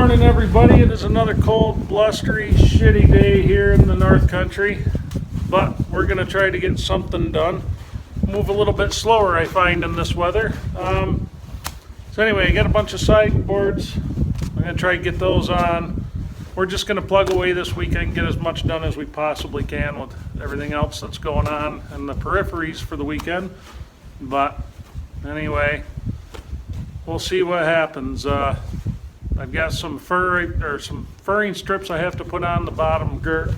morning, everybody. It is another cold, blustery, shitty day here in the North Country, but we're going to try to get something done. Move a little bit slower, I find, in this weather. So anyway, I got a bunch of siding boards. I'm going to try to get those on. We're just going to plug away this weekend and get as much done as we possibly can with everything else that's going on and the peripheries for the weekend. But anyway, we'll see what happens. I've got some furring strips I have to put on the bottom girt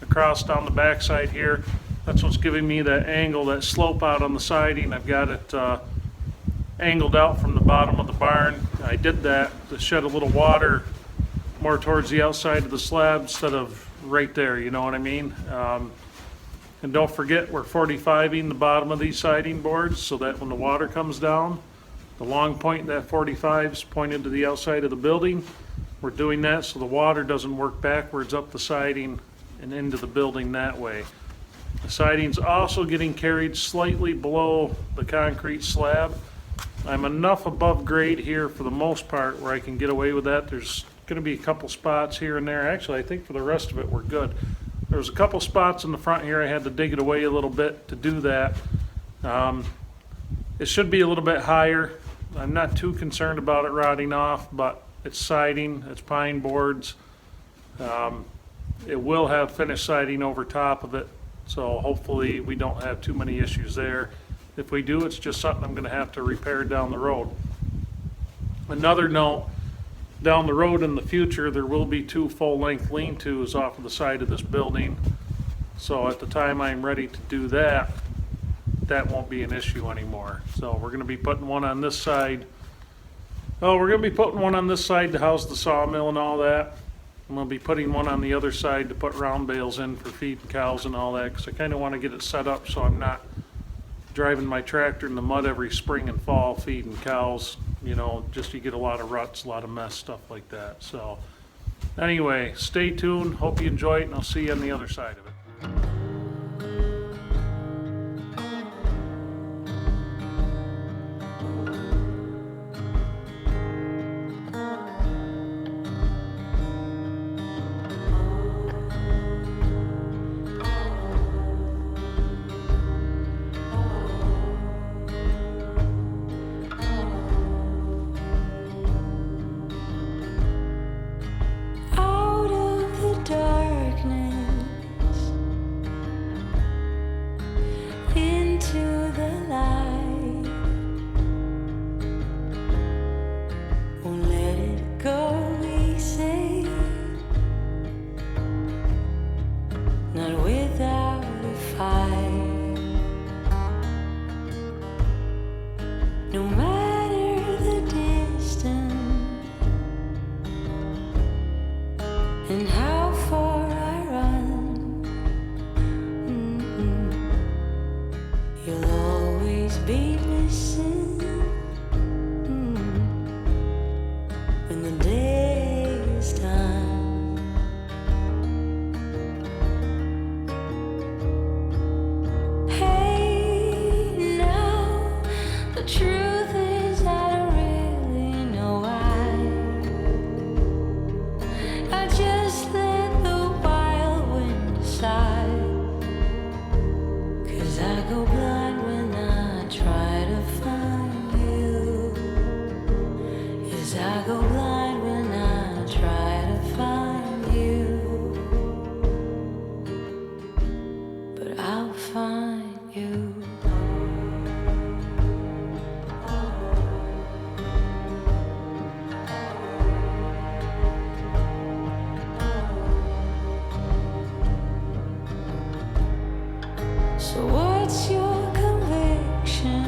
across down the backside here. That's what's giving me that angle, that slope out on the siding. I've got it angled out from the bottom of the barn. I did that to shed a little water more towards the outside of the slab instead of right there, you know what I mean? And don't forget, we're 45ing the bottom of these siding boards so that when the water comes down, the long point in that 45 is pointed to the outside of the building. We're doing that so the water doesn't work backwards up the siding and into the building that way. The siding's also getting carried slightly below the concrete slab. I'm enough above grade here for the most part where I can get away with that. There's going to be a couple spots here and there. Actually, I think for the rest of it we're good. There was a couple spots in the front here I had to dig it away a little bit to do that. It should be a little bit higher. I'm not too concerned about it rotting off, but it's siding, it's pine boards. It will have finished siding over top of it, so hopefully we don't have too many issues there. If we do, it's just something I'm going to have to repair down the road. Another note, down the road in the future, there will be 2 full-length lean-tos off of the side of this building. So at the time I'm ready to do that, that won't be an issue anymore. So we're going to be putting one on this side. Oh, we're going to be putting one on this side to house the sawmill and all that. I'm going to be putting one on the other side to put round bales in for feeding cows and all that, because I kind of want to get it set up so I'm not driving my tractor in the mud every spring and fall feeding cows. You know, just you get a lot of ruts, a lot of mess, stuff like that. So anyway, stay tuned. Hope you enjoy it, and I'll see you on the other side of it. No matter the distance and how far I run, you'll always be missing when the day is done. Hey, now the truth. So what's your conviction?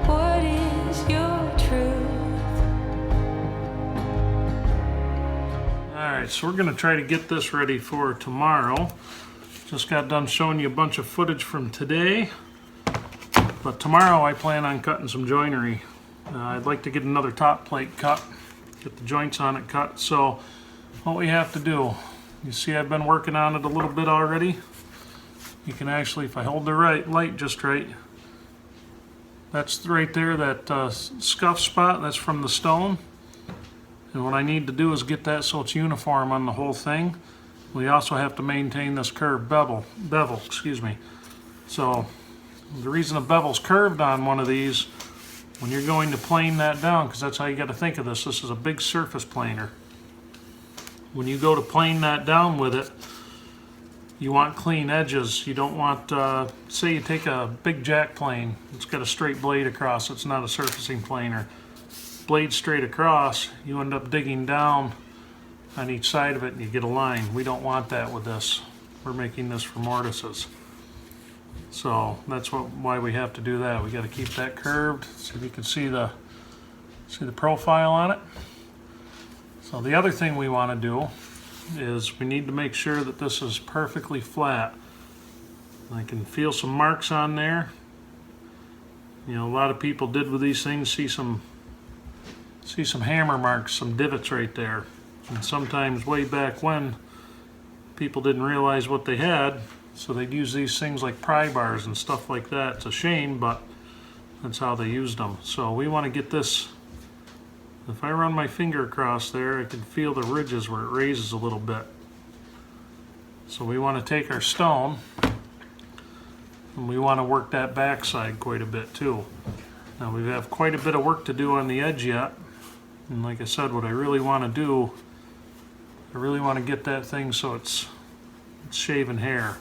What is your truth? Alright, so we're going to try to get this ready for tomorrow. Just got done showing you a bunch of footage from today. But tomorrow I plan on cutting some joinery. I'd like to get another top plate cut, get the joints on it cut. So what we have to do, you see I've been working on it a little bit already. You can actually, if I hold the light just right, That's right there, that scuff spot, that's from the stone. And what I need to do is get that so it's uniform on the whole thing. We also have to maintain this curved bevel, excuse me. So the reason the bevel's curved on one of these, when you're going to plane that down, because that's how you got to think of this, this is a big surface planer. When you go to plane that down with it, you want clean edges. You don't want, say you take a big jack plane, it's got a straight blade across, it's not a surfacing planer. Blade straight across, you end up digging down on each side of it and you get a line. We don't want that with this. We're making this for mortises. So that's why we have to do that. We got to keep that curved so you can see the profile on it. So the other thing we want to do is we need to make sure that this is perfectly flat. I can feel some marks on there. You know, a lot of people did with these things see some hammer marks, some divots right there. And sometimes way back when, people didn't realize what they had, so they'd use these things like pry bars and stuff like that. It's a shame, but that's how they used them. So we want to get this, if I run my finger across there, I can feel the ridges where it raises a little bit. So we want to take our stone, and we want to work that backside quite a bit too. Now we have quite a bit of work to do on the edge yet. And like I said, what I really want to do, I really want to get that thing so it's shaven hair.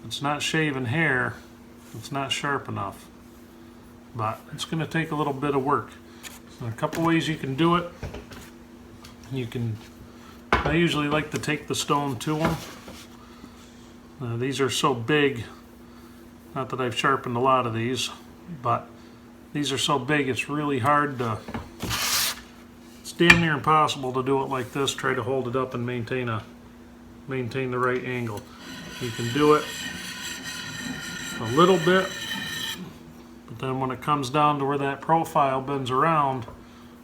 If it's not shaven hair, it's not sharp enough. But it's going to take a little bit of work. So a couple ways you can do it. I usually like to take the stone to them. These are so big, not that I've sharpened a lot of these, but these are so big it's really hard to, it's damn near impossible to do it like this, try to hold it up and maintain the right angle. You can do it a little bit, but then when it comes down to where that profile bends around,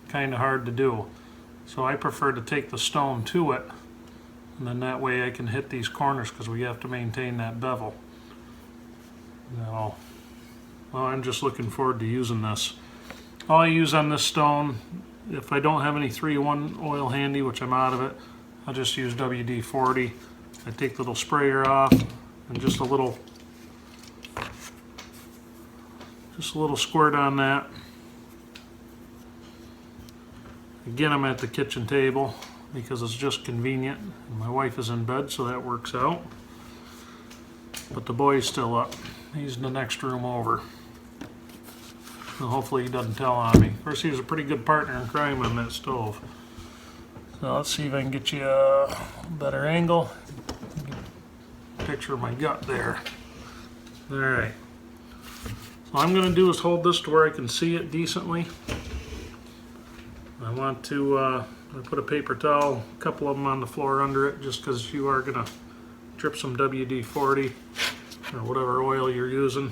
kind of hard to do. So I prefer to take the stone to it, and then that way I can hit these corners because we have to maintain that bevel. Now, well, I'm just looking forward to using this. All I use on this stone, if I don't have any 3-in-1 oil handy, which I'm out of it, I'll just use WD-40. I take the little sprayer off and just a little squirt on that. Again, I'm at the kitchen table because it's just convenient. My wife is in bed, so that works out. But the boy's still up. He's in the next room over. So hopefully he doesn't tell on me. Of course, he was a pretty good partner in crime on that stove. So let's see if I can get you a better angle. Picture my gut there. All right. So all I'm going to do is hold this to where I can see it decently. I want to I put a paper towel, a couple of them on the floor under it, just because you are going to drip some WD-40 or whatever oil you're using.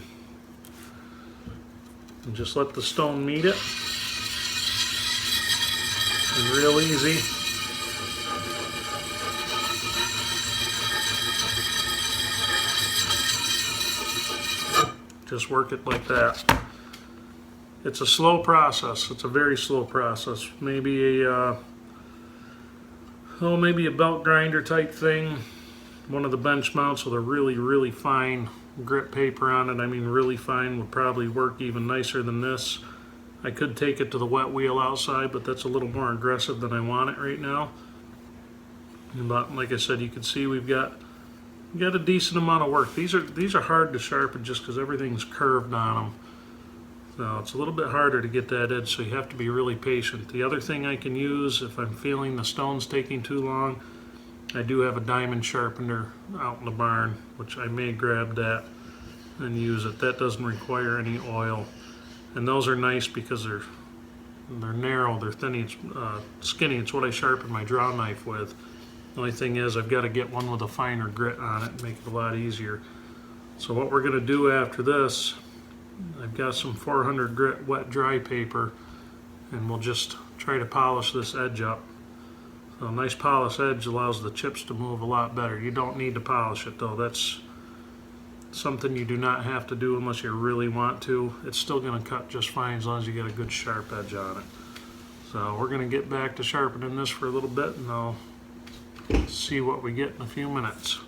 And just let the stone meet it. And real easy. Just work it like that. It's a slow process. It's a very slow process. Maybe a belt grinder type thing. One of the bench mounts with a really fine grit paper on it. I mean, really fine would probably work even nicer than this. I could take it to the wet wheel outside, but that's a little more aggressive than I want it right now. But like I said, you can see we've got a decent amount of work. These are hard to sharpen just because everything's curved on them. So it's a little bit harder to get that edge, so you have to be really patient. The other thing I can use if I'm feeling the stone's taking too long, I do have a diamond sharpener out in the barn, which I may grab that and use it. That doesn't require any oil. And those are nice because they're narrow, they're thin, skinny. It's what I sharpen my draw knife with. The only thing is I've got to get one with a finer grit on it and make it a lot easier. So what we're going to do after this, I've got some 400 grit wet dry paper, and we'll just try to polish this edge up. So a nice polished edge allows the chips to move a lot better. You don't need to polish it though. something you do not have to do unless you really want to. It's still going to cut just fine as long as you get a good sharp edge on it. So we're going to get back to sharpening this for a little bit, and I'll see what we get in a few minutes.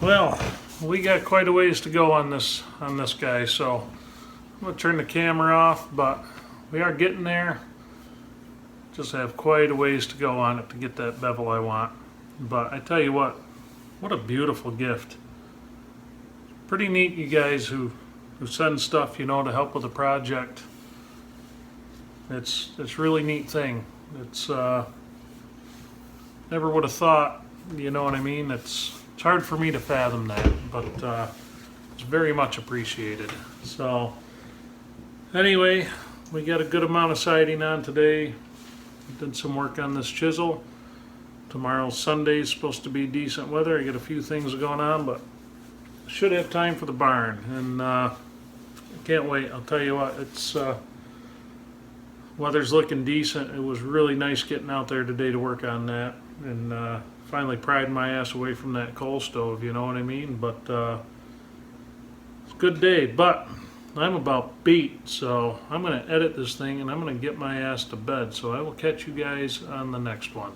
Well, we got quite a ways to go on this guy, so I'm gonna turn the camera off, but we are getting there. Just have quite a ways to go on it to get that bevel I want. But I tell you what a beautiful gift. Pretty neat, you guys who send stuff, you know, to help with the project. It's really neat thing. It's never would have thought, you know what I mean? It's hard for me to fathom that, but it's very much appreciated. So anyway, we got a good amount of siding on today. Did some work on this chisel. Tomorrow's Sunday, supposed to be decent weather. I got a few things going on, but should have time for the barn, and I can't wait. I'll tell you what, it's weather's looking decent. It was really nice getting out there today to work on that, and finally pried my ass away from that coal stove, you know what I mean? But it's a good day, but I'm about beat, so I'm going to edit this thing and I'm going to get my ass to bed. So I will catch you guys on the next one.